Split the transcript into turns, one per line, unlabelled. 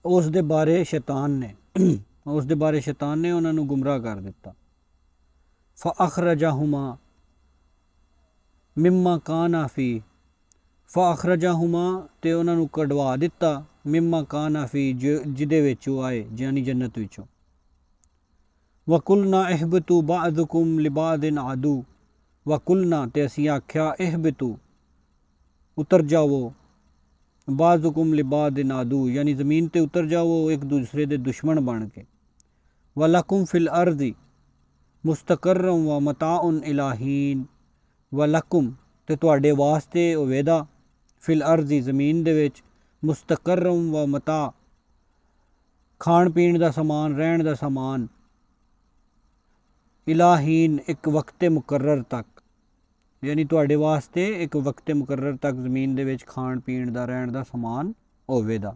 उस दे बारे शैतान ने उन्हां नूं गुमराह कर दिता। फ़अख़रजहुमा मिम्मा काना फ़ी, फ़अख़रजहुमा ते उन्हां नूं कढवा दिता, मिम्मा काना फ़ी जिहदे विच वो आए, यानी जन्नत विचों। वकुलना इहबितू बअदुकुम लिबादिन आदू, वकुलना ते असीं आख्या इहबितू उतर जाओ, बाज़ुकुम लिबादिन आदू यानी ज़मीन ते उतर जाओ एक दूसरे दे दुश्मन बन के। वलकुम फ़िल अर्दी मुस्तक़र्रुम व मताउन इलाहीन, वलकुम ते तुहाडे वास्ते होवेदा, फिल अर्दी ज़मीन दे विच, मुस्तक़र्रुम व मता खाण पीण दा समान, रहण दा समान, इलाहीन एक वक्ते मुकर्रर तक, यानी तुहाडे वास्ते एक वक्ते मुकर्रर तक ज़मीन दे विच खाण पीण दा रहण दा समान होवेदा।